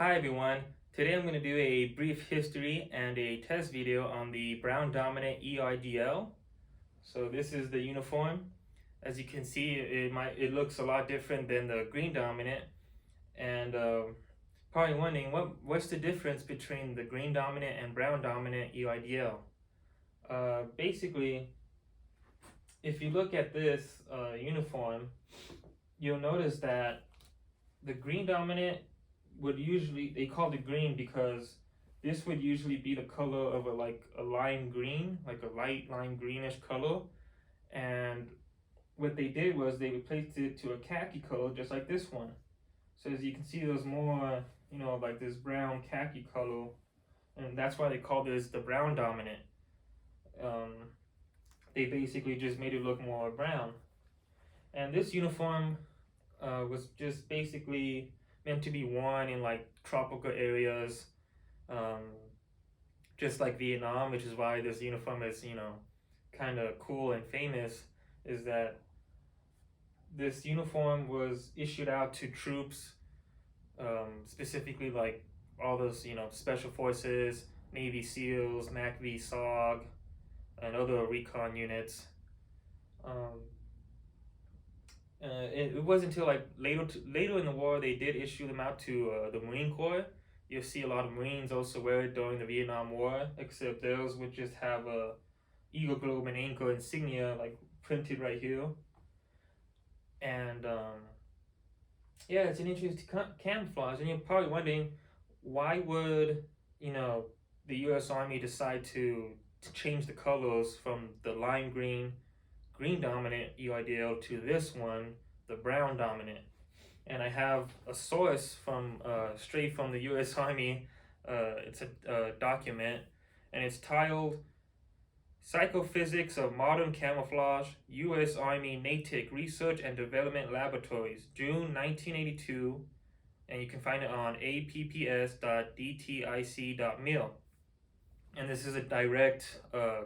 Hi everyone, today I'm going to do a brief history and a test video on the Brown Dominate ERDL. So this is the uniform. As you can see, it looks a lot different than the Green Dominant, and probably wondering what's the difference between the Green Dominant and Brown Dominant ERDL. Basically, if you look at this uniform, you'll notice that the Green Dominant would usually, they called it green because this would usually be the color of a lime green, like a light lime greenish color. And what they did was they replaced it to a khaki color just like this one. So as you can see, there's more, like this brown khaki color, and that's why they call this the Brown Dominant. They basically just made it look more brown. And this uniform was just basically meant to be worn in like tropical areas, just like Vietnam, which is why this uniform is, kind of cool and famous, is that this uniform was issued out to troops, specifically like all those, special forces, Navy SEALs, MACV SOG, and other recon units. It wasn't until like later in the war they did issue them out to the Marine Corps. You'll see a lot of Marines also wear it during the Vietnam War, except theirs would just have a Eagle Globe and Anchor insignia like printed right here. And yeah, it's an interesting camouflage. And you're probably wondering, why would the U.S. Army decide to change the colors from the lime green Green Dominant ERDL to this one, the Brown Dominant? And I have a source from straight from the U.S. Army. It's a document, and it's titled Psychophysics of Modern Camouflage, U.S. Army Natick Research and Development Laboratories, June 1982, and you can find it on apps.dtic.mil. And this is a direct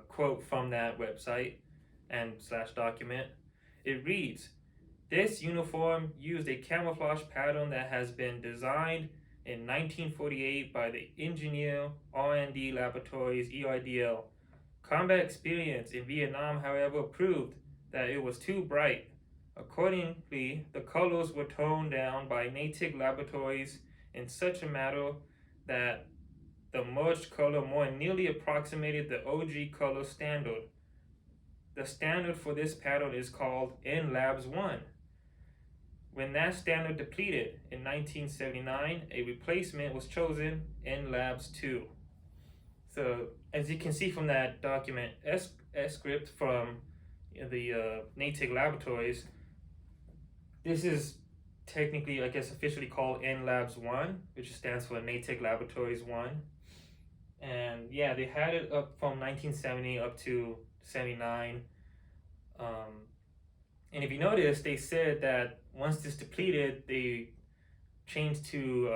quote from that website and / document. It reads, "This uniform used a camouflage pattern that has been designed in 1948 by the Engineer R&D Laboratories ERDL. Combat experience in Vietnam, however, proved that it was too bright. Accordingly, the colors were toned down by Natick Laboratories in such a manner that the merged color more nearly approximated the OG color standard. The standard for this pattern is called NLABS-1. When that standard depleted in 1979, a replacement was chosen, NLABS-2. So, as you can see from that document, script from the Natick Laboratories, this is technically, I guess, officially called NLABS-1, which stands for Natick Laboratories 1. And yeah, they had it up from 1970 up to 79. And if you notice, they said that once this depleted, they changed to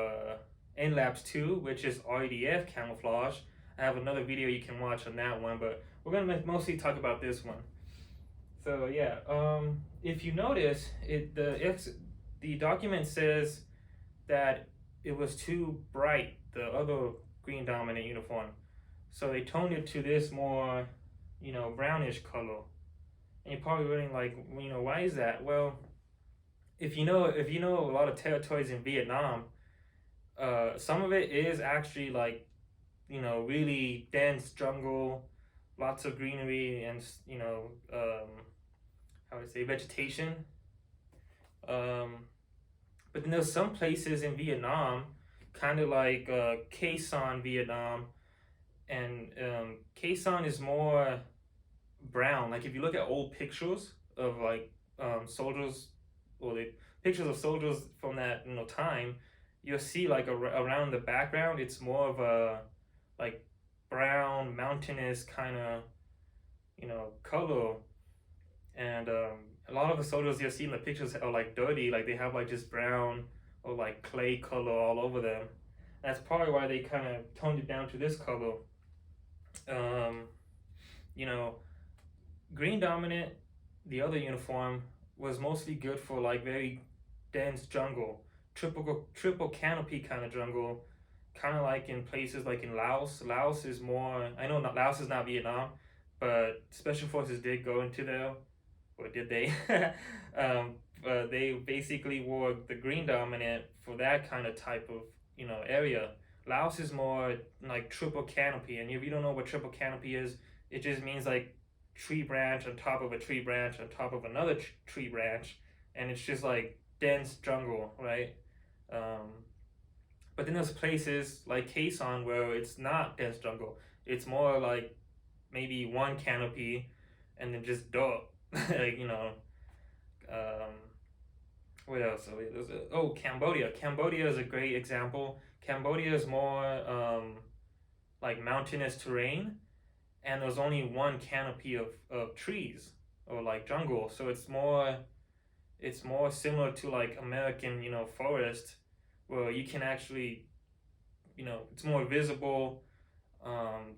NLABS-2, which is RDF camouflage. I have another video you can watch on that one, but we're gonna mostly talk about this one. So yeah, if you notice, the document says that it was too bright, the other Green Dominant uniform, so they toned it to this more, brownish color. And you're probably wondering, like, why is that? Well, if you know a lot of territories in Vietnam, some of it is actually like, really dense jungle, lots of greenery, and how would I say, vegetation. But then there's some places in Vietnam, kind of like Khe Sanh, Vietnam, and Khe Sanh is more brown. Like if you look at old pictures of like soldiers, or the pictures of soldiers from that time, you'll see like around the background, it's more of a like brown mountainous kind of color. And a lot of the soldiers you'll see in the pictures are like dirty, like they have like just brown or like clay color all over them. That's probably why they kind of toned it down to this color. Green Dominant, the other uniform, was mostly good for like very dense jungle. triple canopy kind of jungle, kind of like in places like in Laos. Laos is more, I know not, Laos is not Vietnam, but special forces did go into there, or did they? But they basically wore the green dominant for that kind of type of, you know, area. Laos is more like triple canopy, and if you don't know what triple canopy is, it just means like tree branch on top of a tree branch on top of another tree branch, and it's just like dense jungle, right? But then there's places like Khe Sanh where it's not dense jungle. It's more like maybe one canopy and then just dirt. Like, you know, um, what else? Oh, Cambodia. Cambodia is a great example. Cambodia is more like mountainous terrain, and there's only one canopy of trees or like jungle. So it's more similar to like American, you know, forest, where you can actually, you know, it's more visible.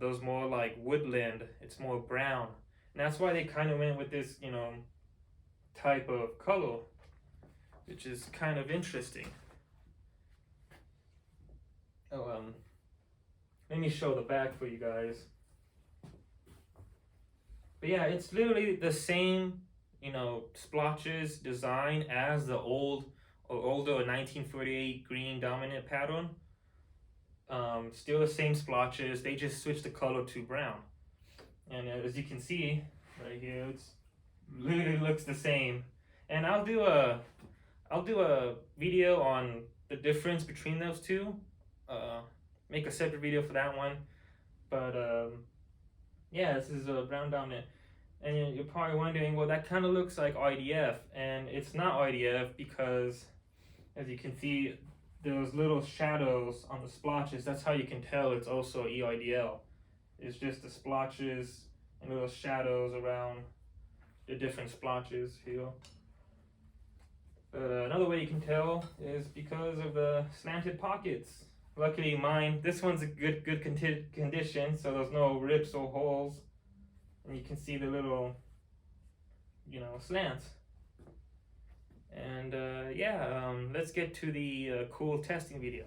There's more like woodland. It's more brown, and that's why they kind of went with this, you know, type of color, which is kind of interesting. Oh, let me show the back for you guys. But yeah, it's literally the same, you know, splotches design as the older 1948 green dominant pattern. Still the same splotches, they just switched the color to brown. And as you can see right here, it's literally looks the same. And I'll do a video on the difference between those two. Make a separate video for that one. But yeah, this is a brown dominant. And you're probably wondering, well, that kind of looks like IDF, and it's not IDF because, as you can see, those little shadows on the splotches. That's how you can tell it's also ERDL. It's just the splotches and little shadows around the different splotches here. Another way you can tell is because of the slanted pockets. Luckily mine, this one's a good condition, so there's no rips or holes. And you can see the little, you know, slants. And yeah, let's get to the cool testing video.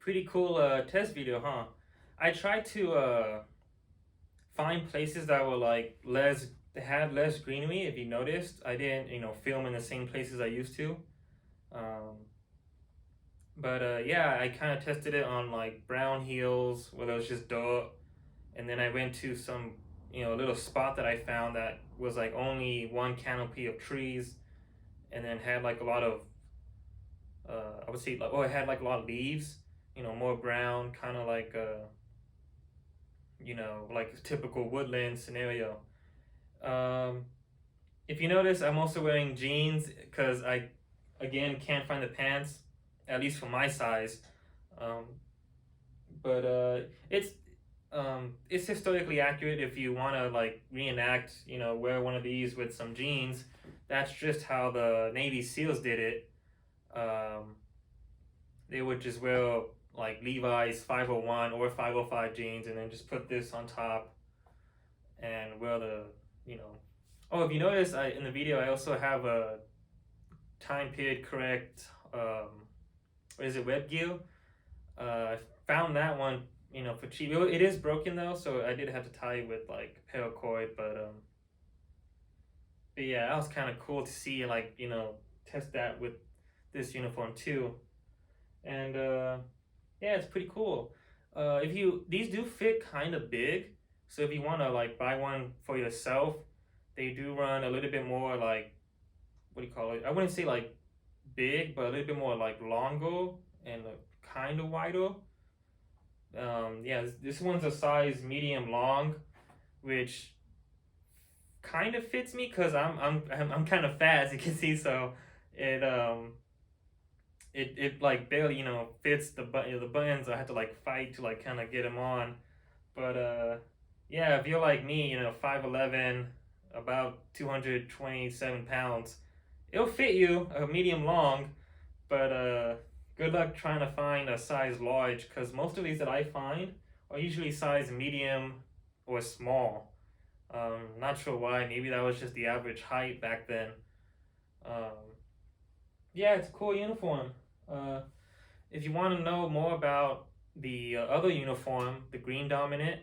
Pretty cool test video, huh? I tried to find places that were like had less greenery. If you noticed, I didn't, film in the same places I used to. But yeah, I kind of tested it on like brown hills where there was just dirt, and then I went to some, little spot that I found that was like only one canopy of trees, and then had like a lot of, I would say, like, it had like a lot of leaves, more brown, kind of like like a typical woodland scenario. If you notice, I'm also wearing jeans because I, again, can't find the pants, at least for my size. But it's historically accurate if you want to like reenact, wear one of these with some jeans. That's just how the Navy SEALs did it. They would just wear like Levi's 501 or 505 jeans, and then just put this on top and wear the, Oh, if you notice, in the video I also have a time period correct, what is it, web gear. I found that one, for cheap. It is broken though, so I did have to tie it with like paracord, but yeah, that was kind of cool to see, like, test that with this uniform too. And yeah, it's pretty cool. These do fit kind of big, so if you want to like buy one for yourself, they do run a little bit more like, what do you call it? I wouldn't say like big, but a little bit more like longer and kind of wider. Yeah, this one's a size medium long, which kind of fits me because I'm kind of fat, as you can see. So it like barely fits the buttons. I had to like fight to like kind of get them on. But yeah, if you're like me, 5'11", about 227 pounds, it'll fit you a medium long. But good luck trying to find a size large, because most of these that I find are usually size medium or small. Not sure why. Maybe that was just the average height back then. Yeah, it's a cool uniform. If you want to know more about the other uniform, the Green Dominant,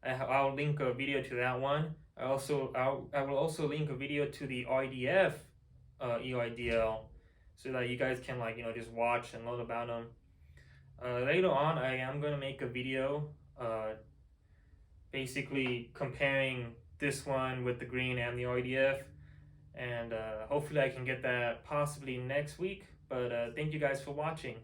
I'll link a video to that one. I will also link a video to the RDF ERDL, so that you guys can like just watch and learn about them. Later on, I am going to make a video basically comparing this one with the green and the RDF, and hopefully I can get that possibly next week. But thank you guys for watching.